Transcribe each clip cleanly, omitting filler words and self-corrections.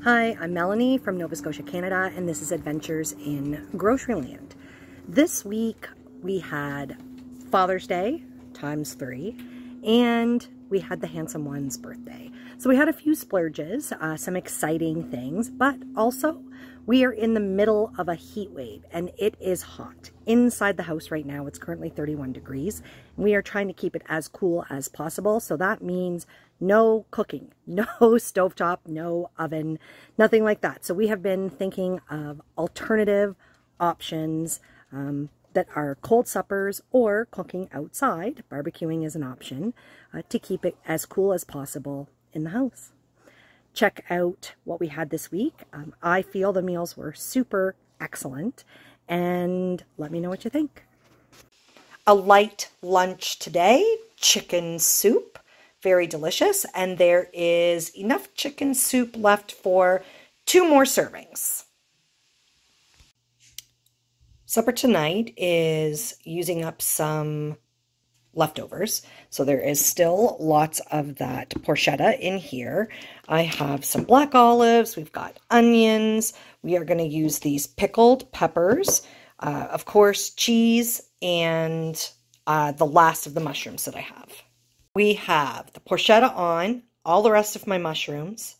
Hi, I'm Melanie from Nova Scotia, Canada, and this is Adventures in Groceryland. This week we had Father's Day ×3, and we had the Handsome One's birthday. So we had a few splurges, some exciting things, but also we are in the middle of a heat wave and it is hot. Inside the house right now, it's currently 31 degrees. And we are trying to keep it as cool as possible. So that means no cooking, no stovetop, no oven, nothing like that. So we have been thinking of alternative options that are cold suppers or cooking outside. Barbecuing is an option to keep it as cool as possible in the house. Check out what we had this week. I feel the meals were super excellent, and let me know what you think. A light lunch today, chicken soup, very delicious, and there is enough chicken soup left for 2 more servings. Supper tonight is using up some leftovers. So there is still lots of that porchetta in here. I have some black olives. We've got onions. We are going to use these pickled peppers. Of course, cheese and the last of the mushrooms that I have. We have the porchetta on, all the rest of my mushrooms,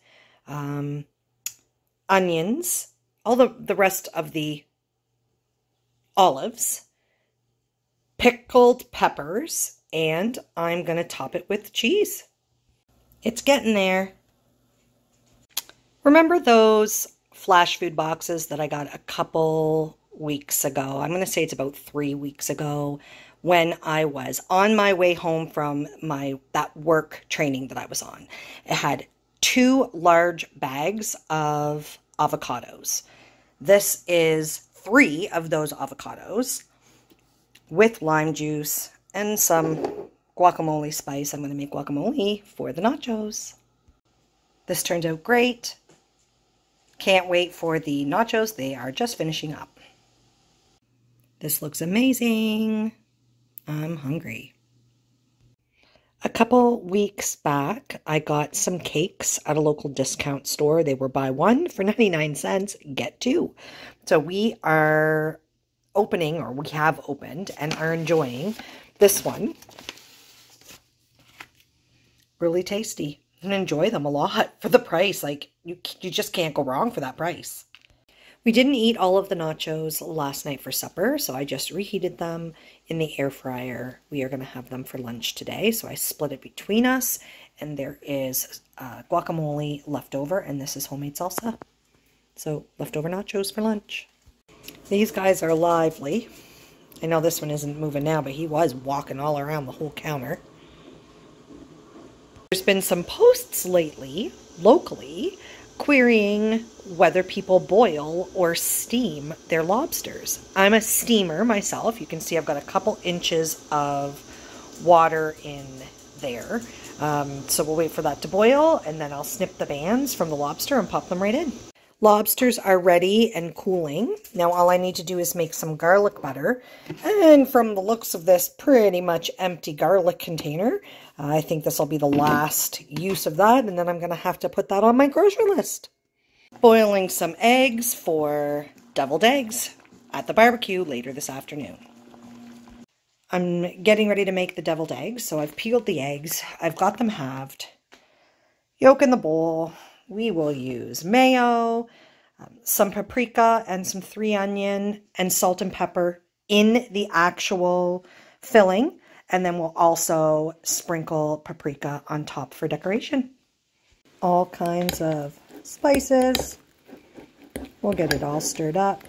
onions, all the rest of the olives, pickled peppers, and I'm going to top it with cheese. It's getting there. Remember those flash food boxes that I got a couple weeks ago? I'm going to say it's about 3 weeks ago when I was on my way home from that work training that I was on. It had 2 large bags of avocados. This is 3 of those avocados with lime juice and some guacamole spice. I'm going to make guacamole for the nachos. This turned out great. Can't wait for the nachos. They are just finishing up. This looks amazing. I'm hungry. A couple weeks back, I got some cakes at a local discount store. They were buy 1 for 99 cents, get 2. So we are opening, or we have opened and are enjoying this one. Really tasty, and enjoy them a lot for the price. Like you just can't go wrong for that price. We didn't eat all of the nachos last night for supper, so I just reheated them in the air fryer. We are going to have them for lunch today, so I split it between us, and there is guacamole left over, and this is homemade salsa. So leftover nachos for lunch. These guys are lively. I know this one isn't moving now, but he was walking all around the whole counter. There's been some posts lately, locally, querying whether people boil or steam their lobsters. I'm a steamer myself. You can see I've got a couple inches of water in there. So we'll wait for that to boil, and then I'll snip the bands from the lobster and pop them right in. Lobsters are ready and cooling. Now all I need to do is make some garlic butter. And from the looks of this pretty much empty garlic container, I think this will be the last use of that. And then I'm going to have to put that on my grocery list. Boiling some eggs for deviled eggs at the barbecue later this afternoon. I'm getting ready to make the deviled eggs. So I've peeled the eggs. I've got them halved. Yolk in the bowl. We will use mayo, some paprika, and some 3 onion, and salt and pepper in the actual filling. And then we'll also sprinkle paprika on top for decoration. All kinds of spices. We'll get it all stirred up.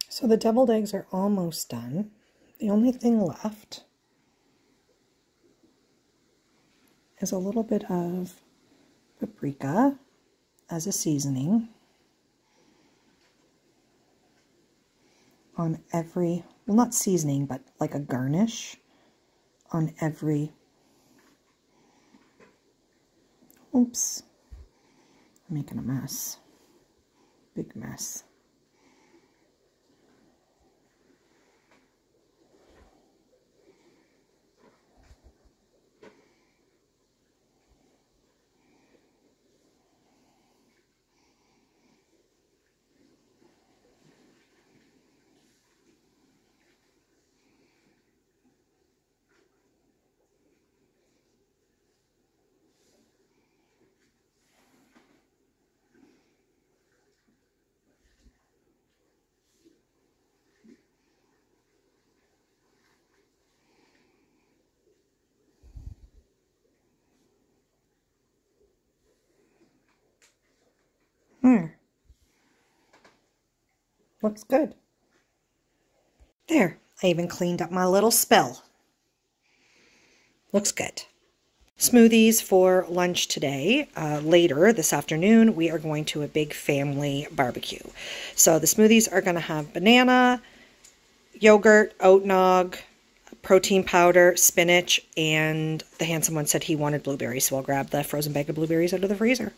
So the deviled eggs are almost done. The only thing left is a little bit of paprika as a seasoning on every, well, not seasoning, but like a garnish on every, oops, I'm making a mess, big mess. Looks good. There, I even cleaned up my little spill. Looks good. Smoothies for lunch today. Later this afternoon, we are going to a big family barbecue. So the smoothies are going to have banana, yogurt, oat nog, protein powder, spinach, and the handsome one said he wanted blueberries, so I'll grab the frozen bag of blueberries out of the freezer.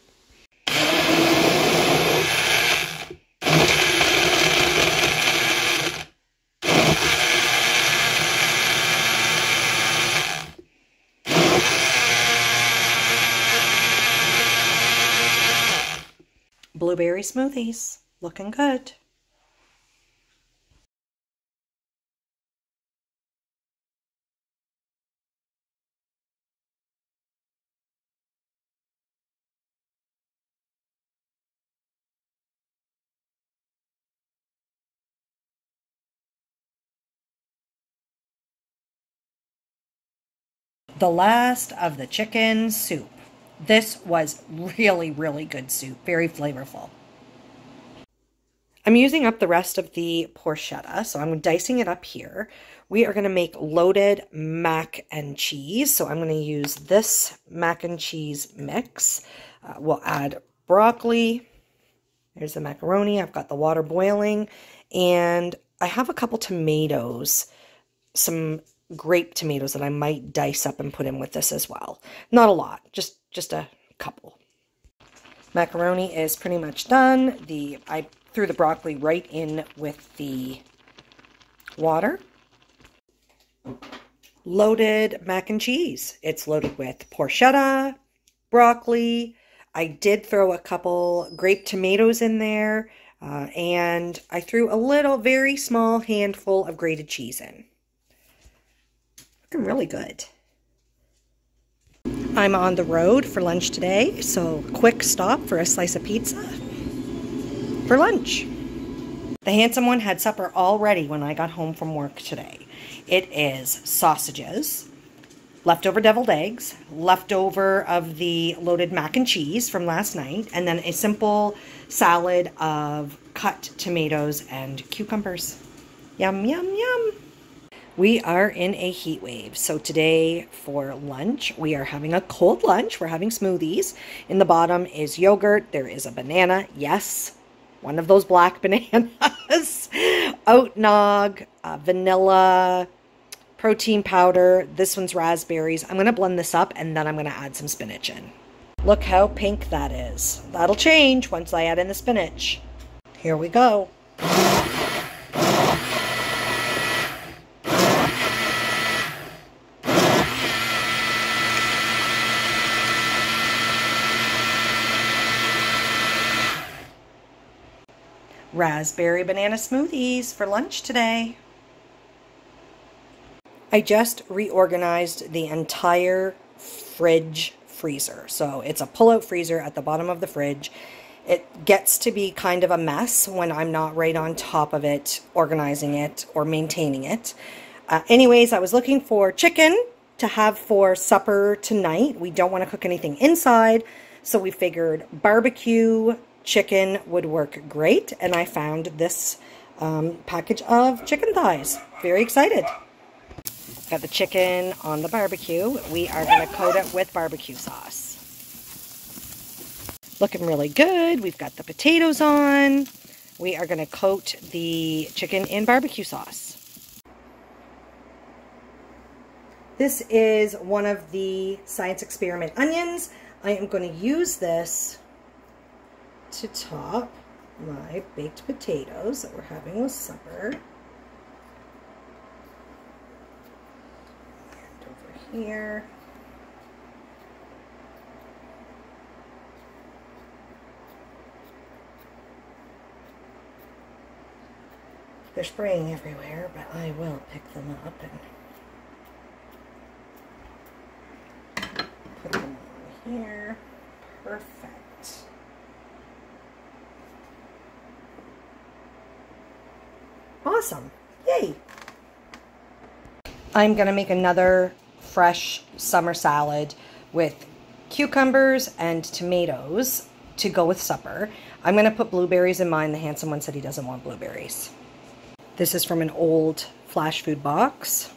Blueberry smoothies, looking good. The last of the chicken soup. This was really, really good soup. Very flavorful. I'm using up the rest of the porchetta, so I'm dicing it up here. We are going to make loaded mac and cheese, so I'm going to use this mac and cheese mix. We'll add broccoli. There's the macaroni. I've got the water boiling, and I have a couple tomatoes, some grape tomatoes that I might dice up and put in with this as well. Not a lot, just a couple. Macaroni is pretty much done. I threw the broccoli right in with the water. Loaded mac and cheese. It's loaded with porchetta, broccoli. I did throw a couple grape tomatoes in there, and I threw a little, very small handful of grated cheese in. Looking really good. I'm on the road for lunch today, so quick stop for a slice of pizza for lunch. The handsome one had supper all ready when I got home from work today. It is sausages, leftover deviled eggs, leftover of the loaded mac and cheese from last night, and then a simple salad of cut tomatoes and cucumbers. Yum, yum, yum. We are in a heat wave. So today for lunch, we are having a cold lunch. We're having smoothies. In the bottom is yogurt. There is a banana. Yes, one of those black bananas. Oat nog, vanilla, protein powder. This one's raspberries. I'm going to blend this up, and then I'm going to add some spinach in. Look how pink that is. That'll change once I add in the spinach. Here we go. Raspberry banana smoothies for lunch today. I just reorganized the entire freezer. So it's a pull-out freezer at the bottom of the fridge. It gets to be kind of a mess when I'm not right on top of it, organizing it or maintaining it. Anyways, I was looking for chicken to have for supper tonight. We don't want to cook anything inside, so we figured barbecue chicken would work great, and I found this package of chicken thighs. Very excited. Got the chicken on the barbecue. We are going to coat it with barbecue sauce. Looking really good. We've got the potatoes on. We are going to coat the chicken in barbecue sauce. This is one of the science experiment onions. I am going to use this to top my baked potatoes that we're having with supper. And over here. They're spraying everywhere, but I will pick them up and put them on here. Perfect. Awesome. Yay. I'm going to make another fresh summer salad with cucumbers and tomatoes to go with supper. I'm going to put blueberries in mine. The handsome one said he doesn't want blueberries. This is from an old flash food box.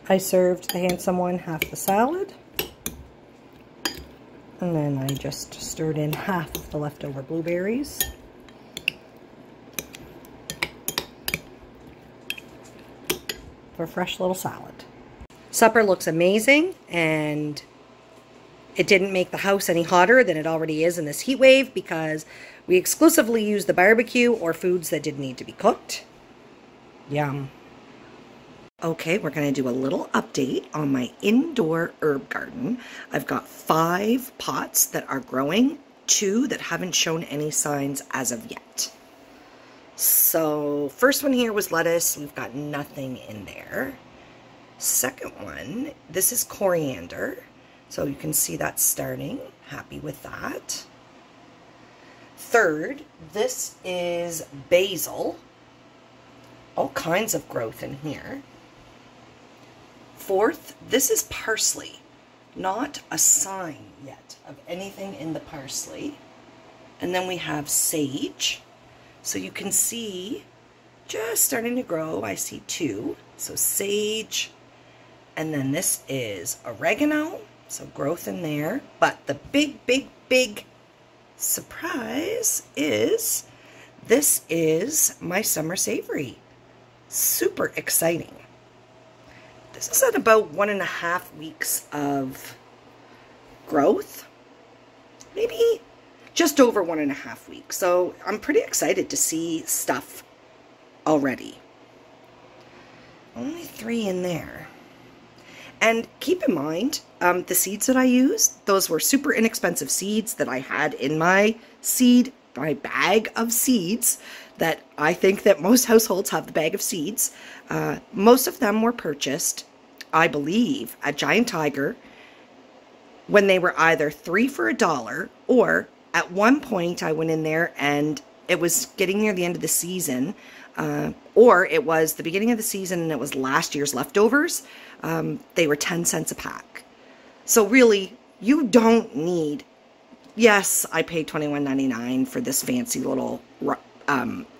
I served the handsome one half the salad. And then I just stirred in half the leftover blueberries. For a fresh little salad. Supper looks amazing, and it didn't make the house any hotter than it already is in this heat wave because we exclusively used the barbecue or foods that didn't need to be cooked. Yum. Okay, we're going to do a little update on my indoor herb garden. I've got 5 pots that are growing, 2 that haven't shown any signs as of yet. So, first one here was lettuce. We've got nothing in there. Second one, this is coriander. So you can see that starting. Happy with that. Third, this is basil. All kinds of growth in here. Fourth, this is parsley. Not a sign yet of anything in the parsley. And then we have sage. So you can see just starting to grow. I see 2. So sage. And then this is oregano. So growth in there. But the big surprise is this is my summer savory. Super exciting. This is at about 1.5 weeks of growth. Maybe just over 1.5 weeks. So I'm pretty excited to see stuff already. Only 3 in there. And keep in mind, the seeds that I used, those were super inexpensive seeds that I had in my bag of seeds that I think that most households have the bag of seeds. Most of them were purchased, I believe, at Giant Tiger when they were either 3 for $1 or at one point I went in there and it was getting near the end of the season, or it was the beginning of the season and it was last year's leftovers. They were 10 cents a pack. So really, you don't need, yes, I paid $21.99 for this fancy little,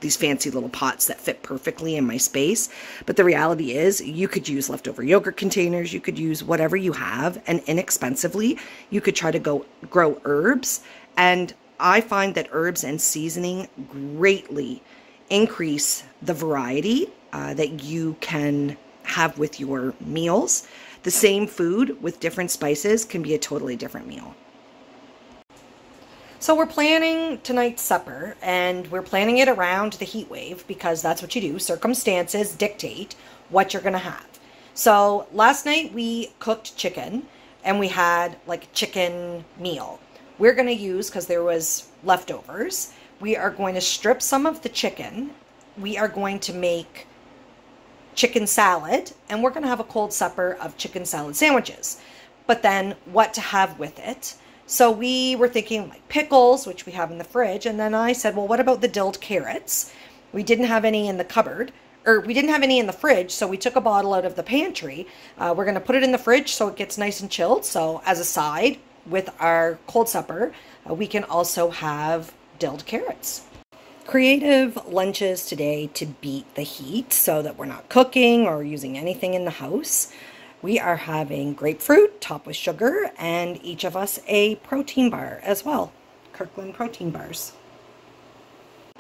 these fancy little pots that fit perfectly in my space. But the reality is you could use leftover yogurt containers. You could use whatever you have, and inexpensively, you could try to grow herbs. And I find that herbs and seasoning greatly increase the variety that you can have with your meals. The same food with different spices can be a totally different meal. So we're planning tonight's supper, and we're planning it around the heat wave because that's what you do. Circumstances dictate what you're going to have. So last night we cooked chicken, and we had like a chicken meal. We're going to use, because there was leftovers, we are going to strip some of the chicken. We are going to make chicken salad, and we're going to have a cold supper of chicken salad sandwiches. But then what to have with it? So we were thinking like pickles, which we have in the fridge. And then I said, well, what about the dilled carrots? We didn't have any in the cupboard, or we didn't have any in the fridge. So we took a bottle out of the pantry. We're going to put it in the fridge so it gets nice and chilled. So as a side with our cold supper, we can also have dilled carrots. Creative lunches today to beat the heat so that we're not cooking or using anything in the house. We are having grapefruit topped with sugar, and each of us a protein bar as well. Kirkland protein bars.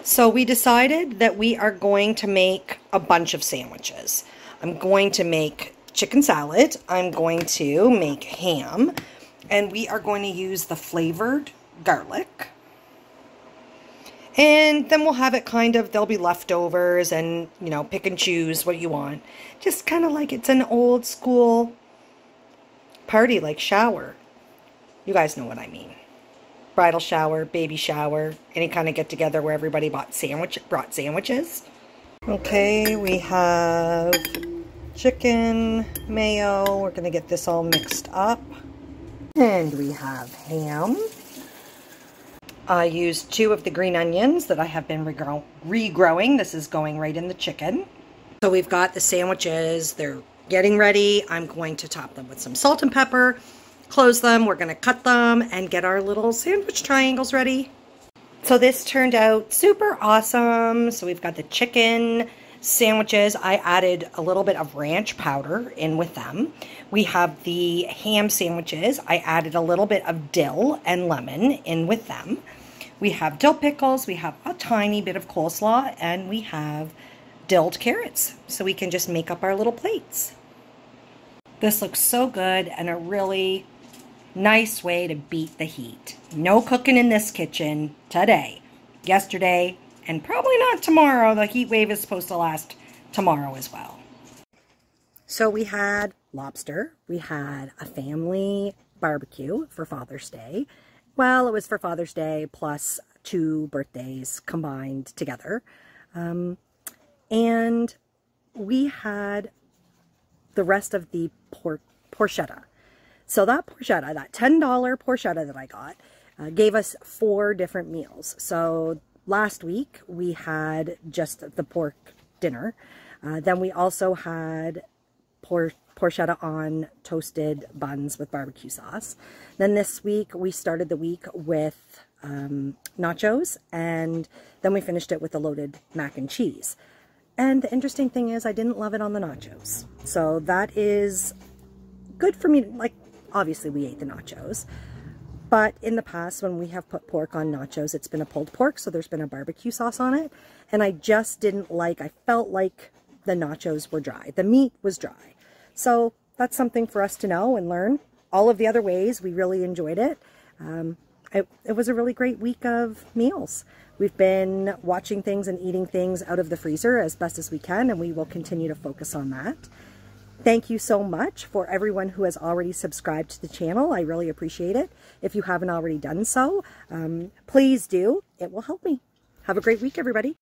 So we decided that we are going to make a bunch of sandwiches. I'm going to make chicken salad. I'm going to make ham. And we are going to use the flavored garlic. And then we'll have it kind of, there'll be leftovers and, you know, pick and choose what you want. Just kind of like it's an old school party, like shower. You guys know what I mean. Bridal shower, baby shower, any kind of get together where everybody brought sandwiches. Okay, we have chicken, mayo. We're going to get this all mixed up. And we have ham. I used 2 of the green onions that I have been regrowing. This is going right in the chicken. So we've got the sandwiches. They're getting ready. I'm going to top them with some salt and pepper, close them. We're going to cut them and get our little sandwich triangles ready. So this turned out super awesome. So we've got the chicken sandwiches. I added a little bit of ranch powder in with them. We have the ham sandwiches. I added a little bit of dill and lemon in with them. We have dill pickles. We have a tiny bit of coleslaw, and we have dilled carrots. So we can just make up our little plates. This looks so good and a really nice way to beat the heat. No cooking in this kitchen today, yesterday, and probably not tomorrow. The heat wave is supposed to last tomorrow as well. So we had lobster. We had a family barbecue for Father's Day. Well, it was for Father's Day plus 2 birthdays combined together. And we had the rest of the porchetta. So that porchetta, that $10 porchetta that I got, gave us 4 different meals. So last week we had just the pork dinner. Then we also had porchetta on toasted buns with barbecue sauce. Then this week we started the week with nachos, and then we finished it with the loaded mac and cheese. And the interesting thing is I didn't love it on the nachos. So that is good for me. Like, obviously we ate the nachos, but in the past when we have put pork on nachos, it's been a pulled pork, so there's been a barbecue sauce on it. And I just didn't like, I felt like the nachos were dry. The meat was dry. So that's something for us to know and learn. All of the other ways, we really enjoyed it. It was a really great week of meals. We've been watching things and eating things out of the freezer as best as we can, and we will continue to focus on that. Thank you so much for everyone who has already subscribed to the channel. I really appreciate it. If you haven't already done so, please do. It will help me. Have a great week, everybody.